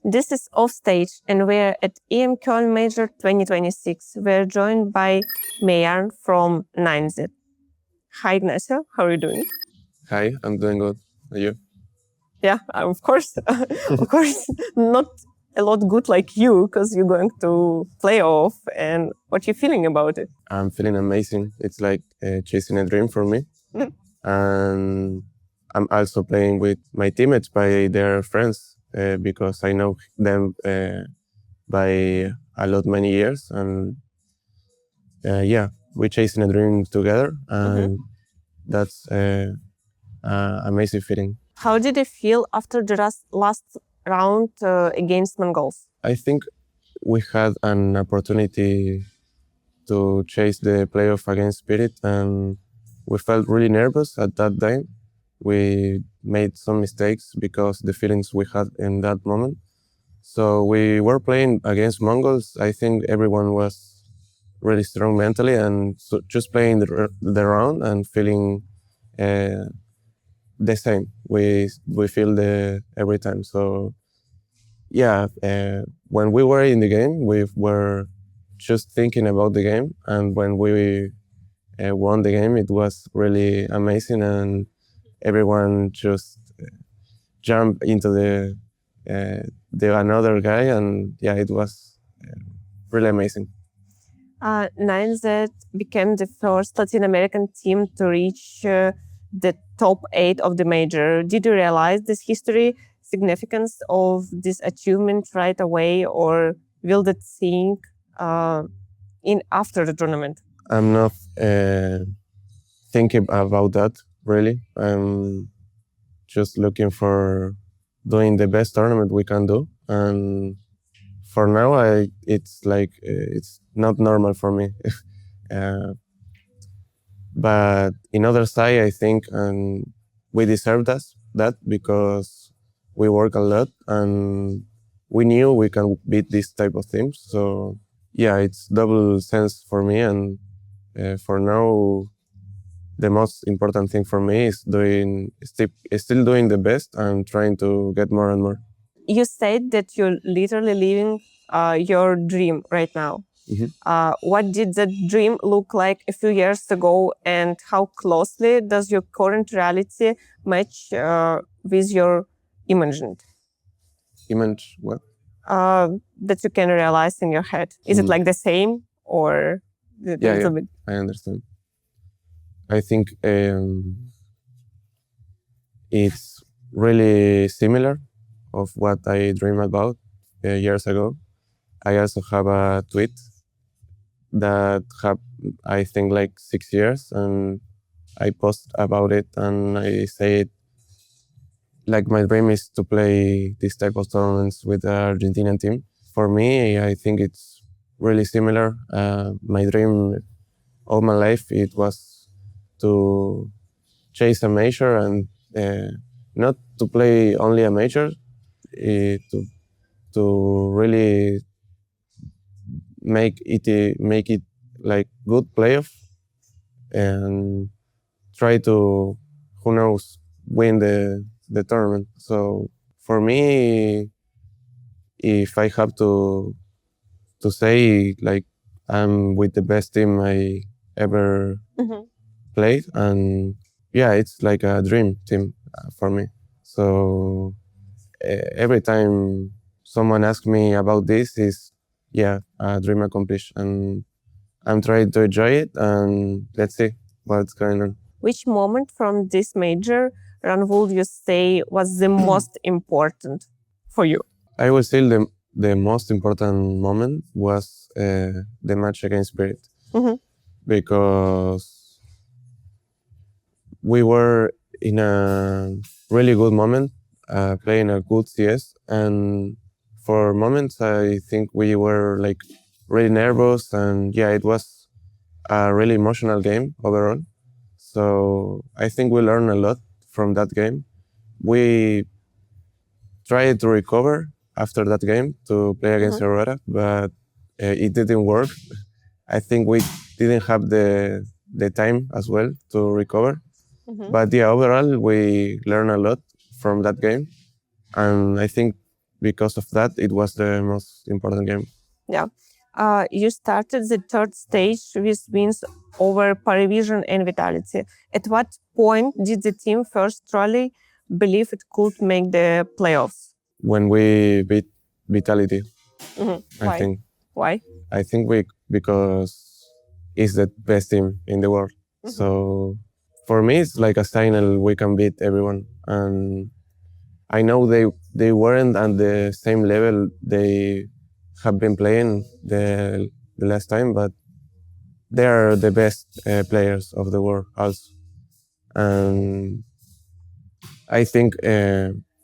This is Offstage, and we're at IEM Cologne Major 2026. We're joined by Meyern from 9Z. Hi, Ignacio. How are you doing? Hi, I'm doing good. Are you? Yeah, of course. Of course, not a lot good like you, because you're going to play-off. And what you feeling about it? I'm feeling amazing. It's like chasing a dream for me. And I'm also playing with my teammates by their friends because I know them by a lot many years. And yeah, we're chasing a dream together. And that's amazing feeling. How did it feel after the last round against Mongols? I think we had an opportunity to chase the playoff against Spirit, and we felt really nervous at that time. We made some mistakes because the feelings we had in that moment. So we were playing against Mongols. I think everyone was really strong mentally, and so just playing the round and feeling the same. We feel every time. So yeah, when we were in the game, we were just thinking about the game, and when we won the game, it was really amazing, and everyone just jumped into the another guy, and yeah, it was really amazing. 9Z became the first Latin American team to reach the top 8 of the major. Did you realize this history significance of this achievement right away, or will that think in after the tournament? I'm not thinking about that really. I'm just looking for doing the best tournament we can do, and for now, it's like it's not normal for me. But in other side, I think we deserve that because we work a lot and we knew we can beat this type of teams. So yeah, it's double sense for me. And for now, the most important thing for me is still doing the best and trying to get more and more. You said that you're literally living your dream right now. What did that dream look like a few years ago, and how closely does your current reality match with your imagined? Image what? That you can realize in your head. Is it like the same, or a little bit? I understand. I think it's really similar of what I dreamed about years ago. I also have a tweet that have, I think, like 6 years, and I post about it, and I say it like my dream is to play this type of tournaments with the Argentinian team. For me, I think it's really similar. My dream all my life, it was to chase a major and not to play only a major, to really make it like good playoff and try to, who knows, win the tournament. So for me, if I have to say, like, I'm with the best team I ever played, and yeah, it's like a dream team for me. So every time someone asks me about this, is a dream accomplished, and I'm trying to enjoy it, and let's see what's going on. Which moment from this major run would you say was the most important for you? I would say the most important moment was the match against Spirit, because we were in a really good moment, playing a good CS, and for moments I think we were like really nervous, and it was a really emotional game overall. So I think we learned a lot from that game. We tried to recover after that game to play against Aurora, but it didn't work. I think we didn't have the time as well to recover. But overall we learned a lot from that game, and I think because of that, it was the most important game. Yeah. You started the third stage with wins over Parivision and Vitality. At what point did the team first truly believe it could make the playoffs? When we beat Vitality, I Why? think. Why? I think because it's the best team in the world. So for me, it's like a signal we can beat everyone. And I know they weren't at the same level they have been playing the last time, but they are the best players of the world also. And I think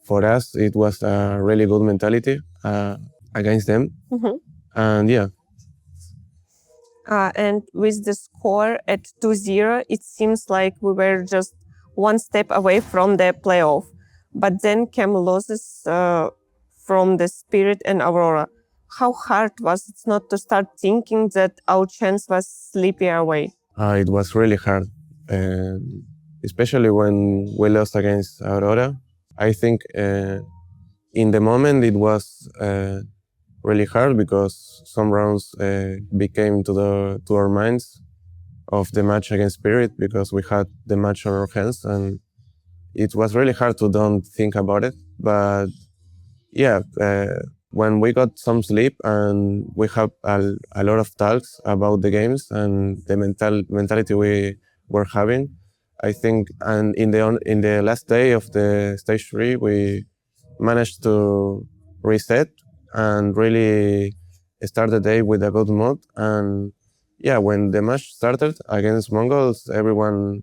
for us, it was a really good mentality against them. And yeah, And with the score at 2-0, it seems like we were just one step away from the playoff. But then came losses from the Spirit and Aurora. How hard was it not to start thinking that our chance was slipping away? it was really hard, especially when we lost against Aurora. I think in the moment it was really hard because some rounds became to our minds of the match against Spirit because we had the match on our hands, and it was really hard to don't think about it. But yeah, when we got some sleep and we have a lot of talks about the games and the mentality we were having, I think, and in the last day of the stage 3, we managed to reset and really start the day with a good mood. And yeah, when the match started against Mongols, everyone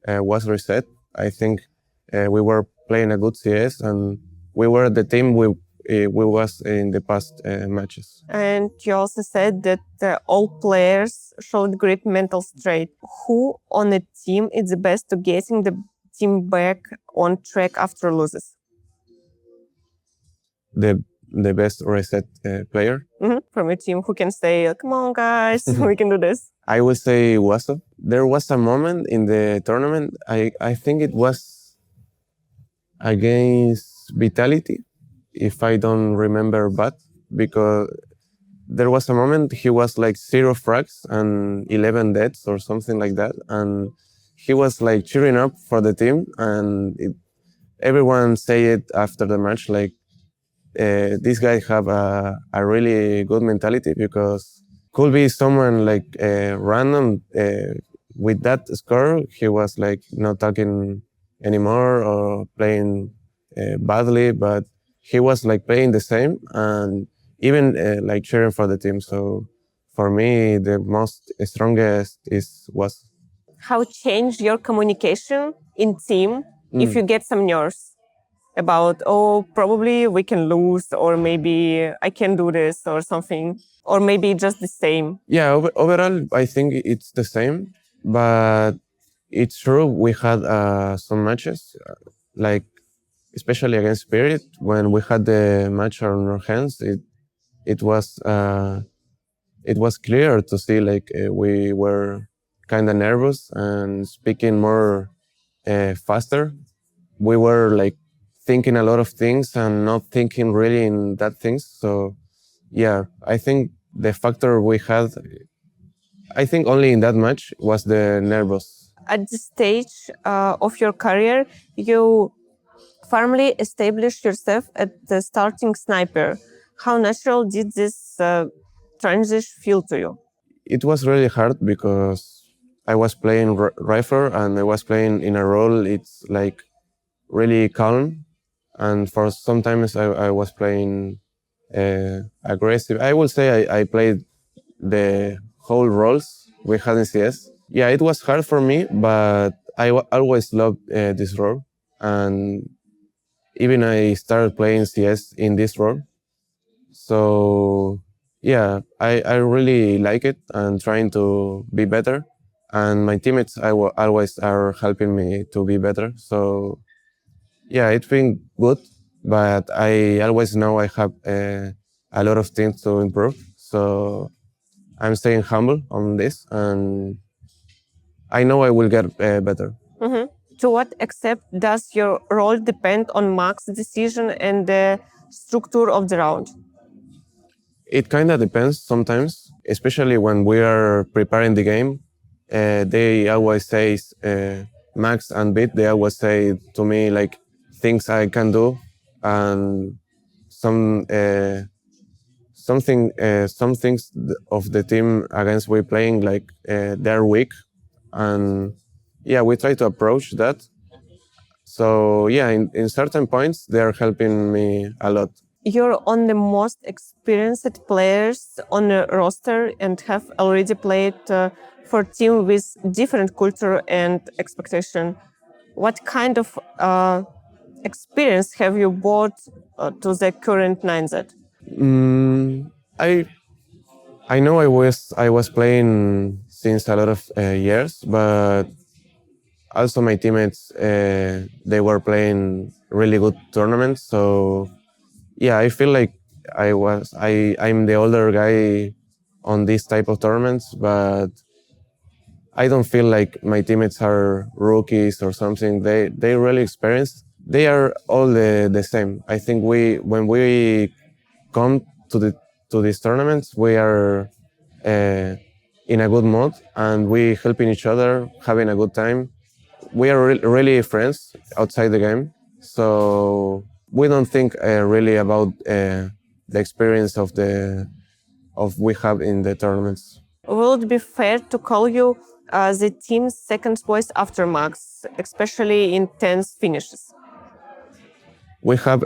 was reset. I think we were playing a good CS, and we were the team we was in the past matches. And you also said that all players showed great mental strength. Who on a team is the best to getting the team back on track after losses? The best reset player. From a team who can say, come on guys, we can do this. I would say Wasop. There was a moment in the tournament, I think it was against Vitality, if I don't remember bad, because there was a moment he was like 0 frags and 11 deaths or something like that, and he was like cheering up for the team, and everyone say it after the match like this guy have a really good mentality, because could be someone like random with that score, he was like not talking anymore or playing badly, but he was like playing the same and even like cheering for the team. So for me, the most strongest was. How changed your communication in team if you get some news about, oh, probably we can lose, or maybe I can do this or something, or maybe just the same? Yeah, overall, I think it's the same, but it's true we had some matches, like especially against Spirit, when we had the match on our hands, it was clear to see like we were kind of nervous and speaking more faster. We were like thinking a lot of things and not thinking really in that things. So yeah, I think the factor we had, I think only in that match, was the nervous. At this stage of your career, you firmly established yourself at the starting sniper. How natural did this transition feel to you? It was really hard because I was playing rifle and I was playing in a role it's like really calm, and for sometimes I was playing aggressive. I will say I played the whole roles we had in CS. Yeah, it was hard for me, but I always loved this role, and even I started playing CS in this role. So yeah, I really like it and trying to be better. And my teammates always are helping me to be better. So yeah, it's been good, but I always know I have a lot of things to improve. So I'm staying humble on this, and I know I will get better. To what extent does your role depend on Mark's decision and the structure of the round? It kind of depends sometimes, especially when we are preparing the game. They always say, Max and Bit, they always say to me like things I can do, and some things of the team against we playing like they're weak, and yeah, we try to approach that. So yeah, in certain points they are helping me a lot. You're on the most experienced players on the roster and have already played for team with different culture and expectation. What kind of experience have you brought to the current 9Z? I know I was playing since a lot of years, but also my teammates they were playing really good tournaments. So yeah, I feel like I'm the older guy on this type of tournaments, but I don't feel like my teammates are rookies or something. They really experienced. They are all the same. I think when we come to these tournaments, we are in a good mood and we helping each other, having a good time. We are really friends outside the game, so we don't think really about the experience of we have in the tournaments. Will it be fair to call you the team's second voice after Max, especially in tense finishes? We have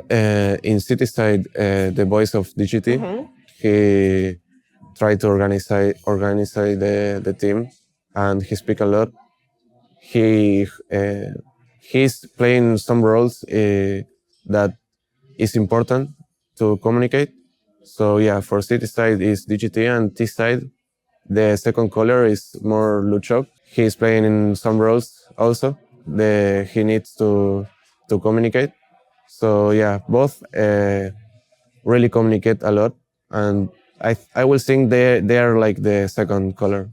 in City side the voice of DGT. He tried to organize the team, and he speak a lot. He's playing some roles that is important to communicate. So yeah, for City side is DGT, and T side the second caller is more Luchok. He's playing in some roles also. He needs to communicate. So yeah, both really communicate a lot, and I will think they are like the second caller.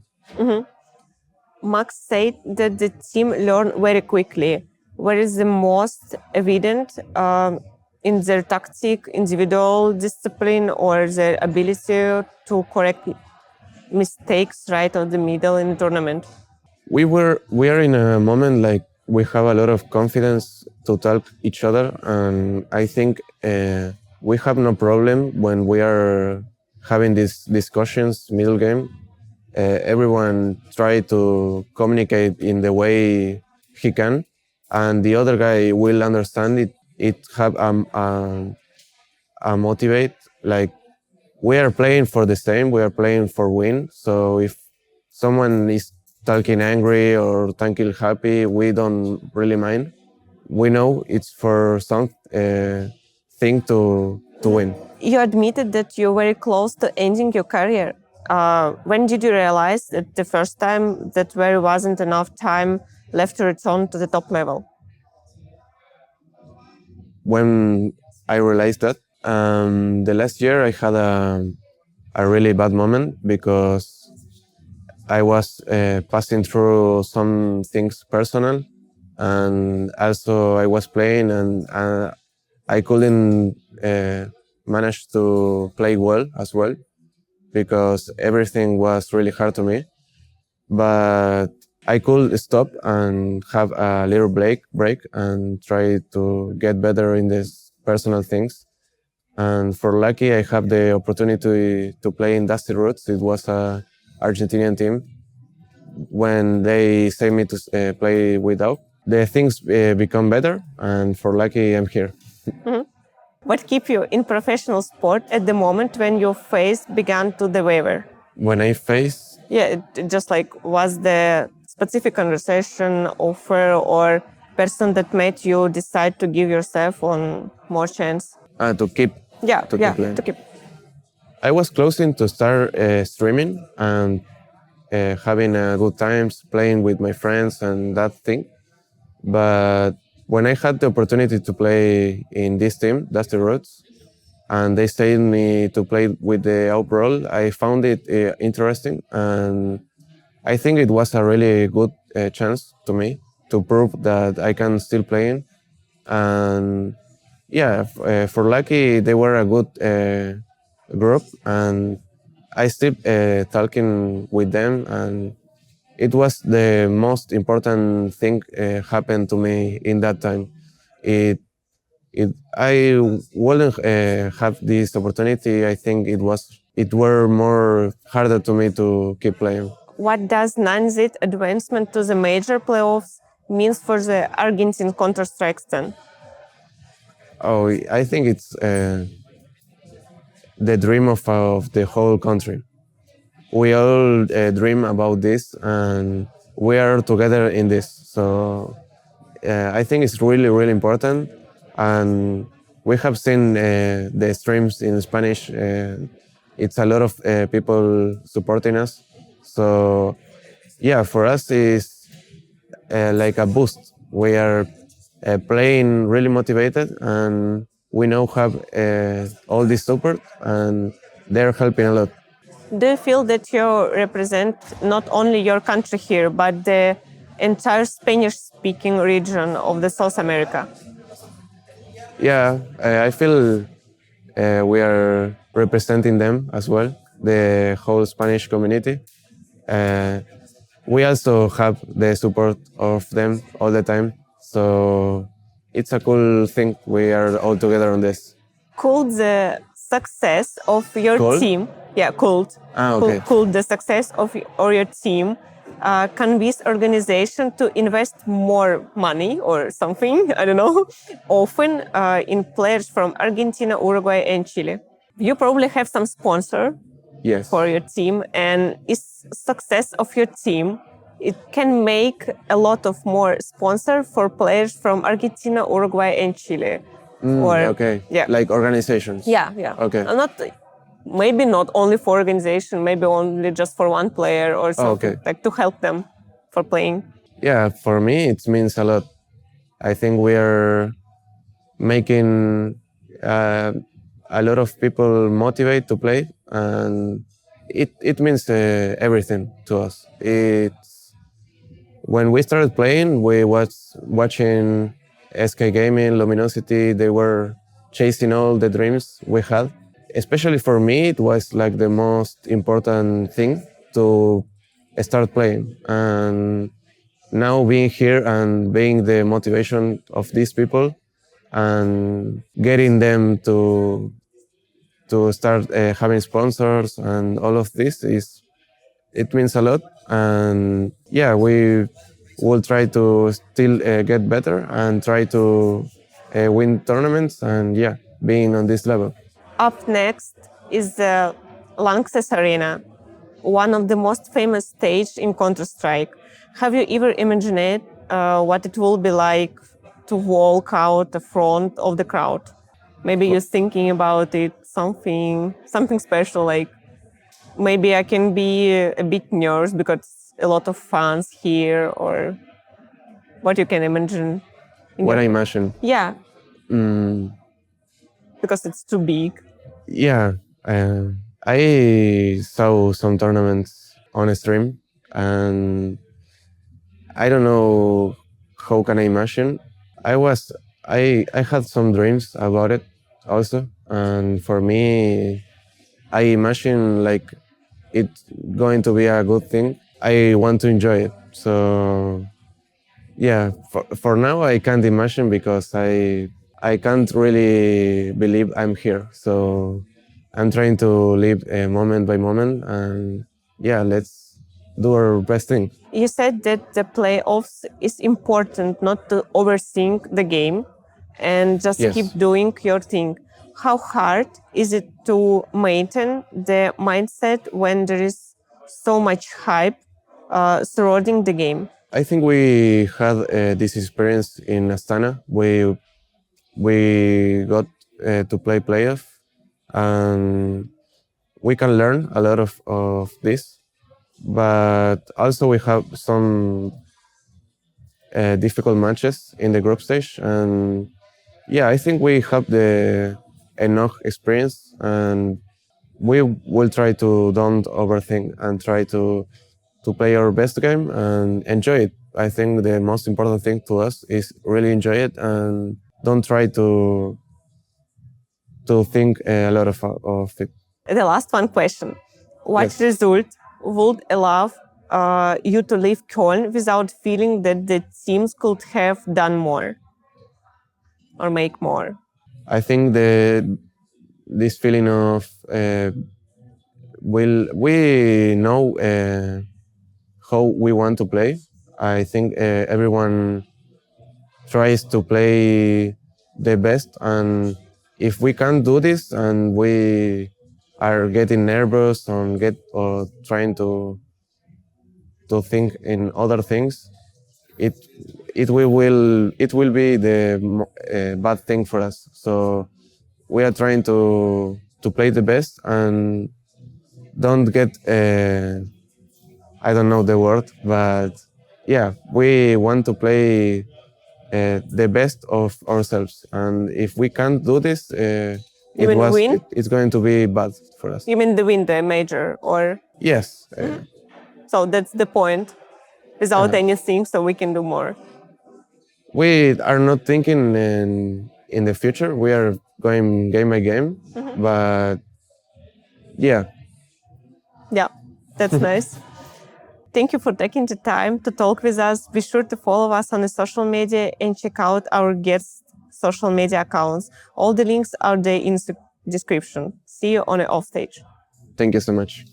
Max said that the team learned very quickly. What is the most evident in their tactic, individual discipline, or their ability to correct mistakes right of the middle in the tournament? We are in a moment like we have a lot of confidence to talk each other, and I think we have no problem when we are having these discussions middle game. Everyone try to communicate in the way he can, and the other guy will understand it. It have a motivate, like we are playing for the same, we are playing for win. So if someone is talking angry or talking happy, we don't really mind. We know it's for some thing to win. You admitted that you're very close to ending your career. When did you realize that the first time that there wasn't enough time left to return to the top level? When I realized that, the last year I had a really bad moment because I was passing through some things personal, and also I was playing, and I couldn't manage to play well as well because everything was really hard to me. But I could stop and have a little break and try to get better in these personal things. And for lucky, I have the opportunity to play in Dusty Roots. It was a Argentinian team. When they say me to play without, the things become better, and for lucky, I'm here. What kept you in professional sport at the moment when your face began to waver? When I face, Yeah, it just like was the specific conversation, offer, or person that made you decide to give yourself on more chance? to keep playing. To keep. I was closing to start streaming and having good times playing with my friends and that thing. But when I had the opportunity to play in this team, that's the Roots, and they said me to play with the overall, I found it interesting, and I think it was a really good chance to me to prove that I can still play, and Yeah, for lucky they were a good group, and I still talking with them, and it was the most important thing happened to me in that time. It I wouldn't have this opportunity. I think it were more harder to me to keep playing. What does 9Z advancement to the major playoffs means for the Argentine Counter-Strike scene? Oh, I think it's the dream of the whole country. We all dream about this, and we are together in this. So I think it's really, really important. And we have seen the streams in Spanish. It's a lot of people supporting us. So yeah, for us it's like a boost. We are playing really motivated, and we now have all this support, and they're helping a lot. Do you feel that you represent not only your country here, but the entire Spanish-speaking region of the South America? Yeah, I feel we are representing them as well, the whole Spanish community. Uh, we also have the support of them all the time. So it's a cool thing. We are all together on this. Could the success of your Cold? team, yeah, could, Okay. could the success of or your team convince organization to invest more money or something, I don't know, often in players from Argentina, Uruguay, and Chile? You probably have some sponsor Yes. for your team, and is success of your team, it can make a lot of more sponsor for players from Argentina, Uruguay, and Chile. Okay. Yeah. Like organizations. Yeah. Okay. Maybe not only for organization, maybe only just for one player or something, okay. like to help them for playing. Yeah, for me it means a lot. I think we are making a lot of people motivate to play, and it means everything to us. It's when we started playing, we was watching SK Gaming, Luminosity. They were chasing all the dreams we had. Especially for me, it was like the most important thing to start playing. And now being here and being the motivation of these people and getting them to start having sponsors and all of this it means a lot. And yeah, we will try to still get better and try to win tournaments and yeah, being on this level. Up next is the Lanxess Arena, one of the most famous stage in Counter-Strike. Have you ever imagined what it will be like to walk out the front of the crowd? Maybe you're thinking about it, something special, like maybe I can be a bit nervous because a lot of fans here, or what you can imagine. What I imagine. Yeah. Because it's too big. Yeah, I saw some tournaments on a stream, and I don't know how can I imagine. I had some dreams about it also, and for me, I imagine like it's going to be a good thing. I want to enjoy it. So yeah, for now I can't imagine because I can't really believe I'm here. So I'm trying to live moment by moment, and yeah, let's do our best thing. You said that the playoffs is important not to overthink the game and just Yes. keep doing your thing. How hard is it to maintain the mindset when there is so much hype surrounding the game? I think we had this experience in Astana. We got to play playoff, and we can learn a lot of this. But also we have some difficult matches in the group stage, and yeah, I think we have the enough experience, and we will try to don't overthink and try to play our best game and enjoy it. I think the most important thing to us is really enjoy it and don't try to to think a lot of it. The last one question. What Yes. result would allow you to leave Köln without feeling that the teams could have done more or make more? I think this feeling of we know how we want to play. I think everyone tries to play the best, and if we can't do this and we are getting nervous or trying to think in other things, it will be the bad thing for us. So we are trying to play the best and don't get I don't know the word, but yeah, we want to play the best of ourselves, and if we can't do this, win? it's going to be bad for us. You mean the win the major, or Yes. so that's the point. Without anything, so we can do more. We are not thinking in the future. We are going game by game, but yeah. Yeah, that's nice. Thank you for taking the time to talk with us. Be sure to follow us on the social media and check out our guests' social media accounts. All the links are there in the description. See you on the offstage. Thank you so much.